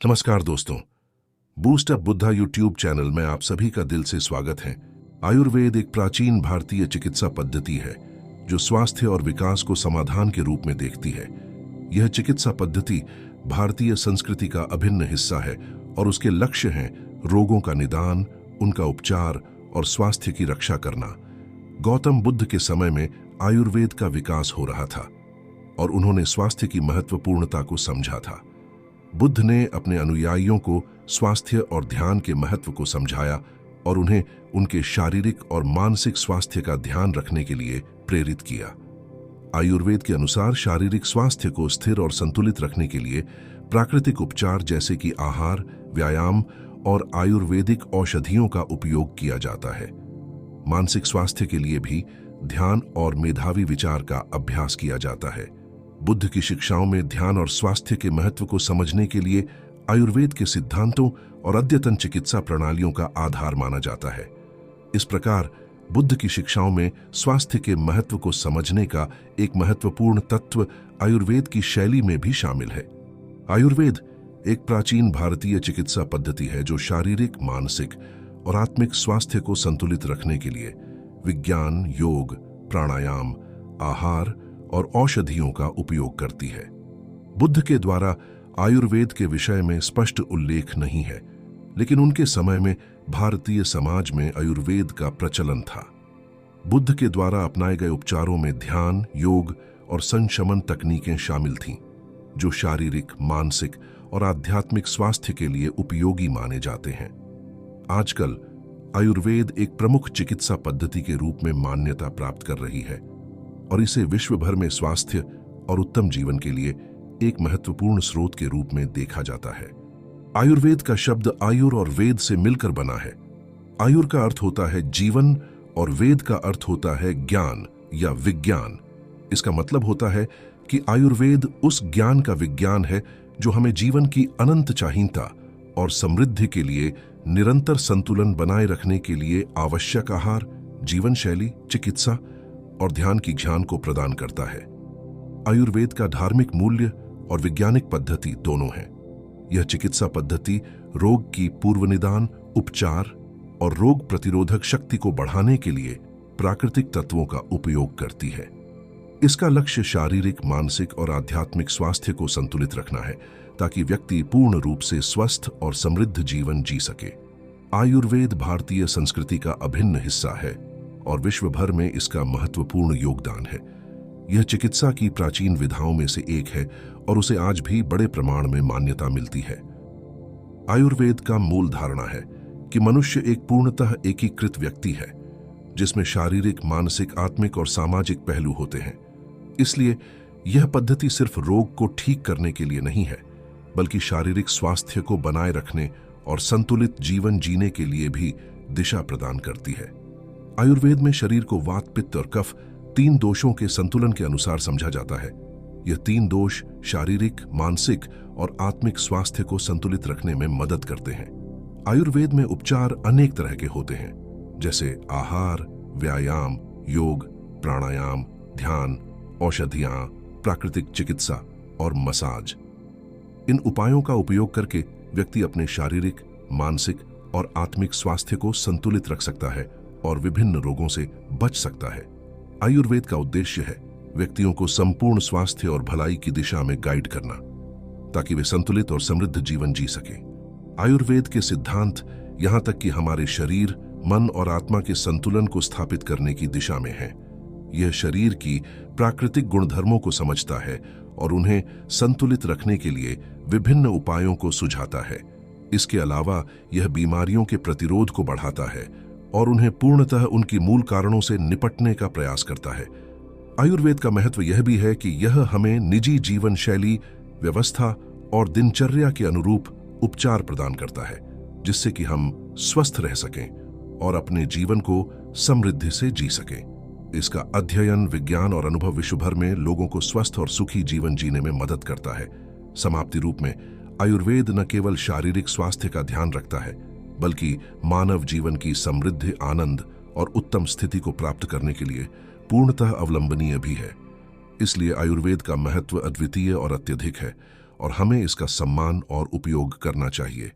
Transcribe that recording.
नमस्कार दोस्तों, boost up Buddha YouTube channel में आप सभी का दिल से स्वागत है। आयुर्वेद एक प्राचीन भारतीय चिकित्सा पद्धति है जो स्वास्थ्य और विकास को समाधान के रूप में देखती है। यह चिकित्सा पद्धति भारतीय संस्कृति का अभिन्न हिस्सा है और उसके लक्ष्य हैं रोगों का निदान, उनका उपचार और स्वास्थ्य की रक्षा करना। गौतम बुद्ध के समय में आयुर्वेद का विकास हो रहा था और उन्होंने स्वास्थ्य की महत्वपूर्णता को समझा था। बुद्ध ने अपने अनुयायियों को स्वास्थ्य और ध्यान के महत्व को समझाया और उन्हें उनके शारीरिक और मानसिक स्वास्थ्य का ध्यान रखने के लिए प्रेरित किया। आयुर्वेद के अनुसार शारीरिक स्वास्थ्य को स्थिर और संतुलित रखने के लिए प्राकृतिक उपचार जैसे कि आहार, व्यायाम और आयुर्वेदिक औषधियों का उपयोग किया जाता है। मानसिक स्वास्थ्य के लिए भी ध्यान और मेधावी विचार का अभ्यास किया जाता है। बुद्ध की शिक्षाओं में ध्यान और स्वास्थ्य के महत्व को समझने के लिए आयुर्वेद के सिद्धांतों और अद्यतन चिकित्सा प्रणालियों का आधार माना जाता है। इस प्रकार बुद्ध की शिक्षाओं में स्वास्थ्य के महत्व को समझने का एक महत्वपूर्ण तत्व आयुर्वेद की शैली में भी शामिल है। आयुर्वेद एक प्राचीन भारतीय चिकित्सा पद्धति है जो शारीरिक, मानसिक और आत्मिक स्वास्थ्य को संतुलित रखने के लिए विज्ञान, योग, प्राणायाम, आहार और औषधियों का उपयोग करती है। बुद्ध के द्वारा आयुर्वेद के विषय में स्पष्ट उल्लेख नहीं है, लेकिन उनके समय में भारतीय समाज में आयुर्वेद का प्रचलन था। बुद्ध के द्वारा अपनाए गए उपचारों में ध्यान, योग और संशमन तकनीकें शामिल थीं, जो शारीरिक, मानसिक और आध्यात्मिक स्वास्थ्य के लिए उपयोगी माने जाते हैं। आजकल आयुर्वेद एक प्रमुख चिकित्सा पद्धति के रूप में मान्यता प्राप्त कर रही है और इसे विश्व भर में स्वास्थ्य और उत्तम जीवन के लिए एक महत्वपूर्ण स्रोत के रूप में देखा जाता है। आयुर्वेद का शब्द आयुर और वेद से मिलकर बना है। आयुर का अर्थ होता है जीवन और वेद का अर्थ होता है ज्ञान या विज्ञान। इसका मतलब होता है कि आयुर्वेद उस ज्ञान का विज्ञान है जो हमें जीवन की अनंत चाहीनता और समृद्धि के लिए निरंतर संतुलन बनाए रखने के लिए आवश्यक आहार, जीवन शैली, चिकित्सा और ध्यान की ज्ञान को प्रदान करता है। आयुर्वेद का धार्मिक मूल्य और वैज्ञानिक पद्धति दोनों है। यह चिकित्सा पद्धति रोग की पूर्व निदान, उपचार और रोग प्रतिरोधक शक्ति को बढ़ाने के लिए प्राकृतिक तत्वों का उपयोग करती है। इसका लक्ष्य शारीरिक, मानसिक और आध्यात्मिक स्वास्थ्य को संतुलित रखना है ताकि व्यक्ति पूर्ण रूप से स्वस्थ और समृद्ध जीवन जी सके। आयुर्वेद भारतीय संस्कृति का अभिन्न हिस्सा है और विश्व भर में इसका महत्वपूर्ण योगदान है। यह चिकित्सा की प्राचीन विधाओं में से एक है और उसे आज भी बड़े प्रमाण में मान्यता मिलती है। आयुर्वेद का मूल धारणा है कि मनुष्य एक पूर्णतः एकीकृत व्यक्ति है जिसमें शारीरिक, मानसिक, आत्मिक और सामाजिक पहलू होते हैं। इसलिए यह पद्धति सिर्फ रोग को ठीक करने के लिए नहीं है, बल्कि शारीरिक स्वास्थ्य को बनाए रखने और संतुलित जीवन जीने के लिए भी दिशा प्रदान करती है। आयुर्वेद में शरीर को वात, पित्त और कफ 3 दोषों के संतुलन के अनुसार समझा जाता है। यह 3 दोष शारीरिक, मानसिक और आत्मिक स्वास्थ्य को संतुलित रखने में मदद करते हैं। आयुर्वेद में उपचार अनेक तरह के होते हैं, जैसे आहार, व्यायाम, योग, प्राणायाम, ध्यान, औषधियां, प्राकृतिक चिकित्सा और मसाज। इन उपायों का उपयोग करके व्यक्ति अपने शारीरिक, मानसिक और आत्मिक स्वास्थ्य को संतुलित रख सकता है और विभिन्न रोगों से बच सकता है। आयुर्वेद का उद्देश्य है व्यक्तियों को संपूर्ण स्वास्थ्य और भलाई की दिशा में गाइड करना ताकि वे संतुलित और समृद्ध जीवन जी सकें। आयुर्वेद के सिद्धांत यहां तक कि हमारे शरीर, मन और आत्मा के संतुलन को स्थापित करने की दिशा में है। यह शरीर की प्राकृतिक गुणधर्मों को समझता है और उन्हें संतुलित रखने के लिए विभिन्न उपायों को सुझाता है। इसके अलावा यह बीमारियों के प्रतिरोध को बढ़ाता है और उन्हें पूर्णतः उनकी मूल कारणों से निपटने का प्रयास करता है। आयुर्वेद का महत्व यह भी है कि यह हमें निजी जीवन शैली, व्यवस्था और दिनचर्या के अनुरूप उपचार प्रदान करता है, जिससे कि हम स्वस्थ रह सकें और अपने जीवन को समृद्धि से जी सकें। इसका अध्ययन, विज्ञान और अनुभव विश्व भर में लोगों को स्वस्थ और सुखी जीवन जीने में मदद करता है। समाप्ति रूप में आयुर्वेद न केवल शारीरिक स्वास्थ्य का ध्यान रखता है, बल्कि मानव जीवन की समृद्धि, आनंद और उत्तम स्थिति को प्राप्त करने के लिए पूर्णतः अवलंबनीय भी है। इसलिए आयुर्वेद का महत्व अद्वितीय और अत्यधिक है और हमें इसका सम्मान और उपयोग करना चाहिए।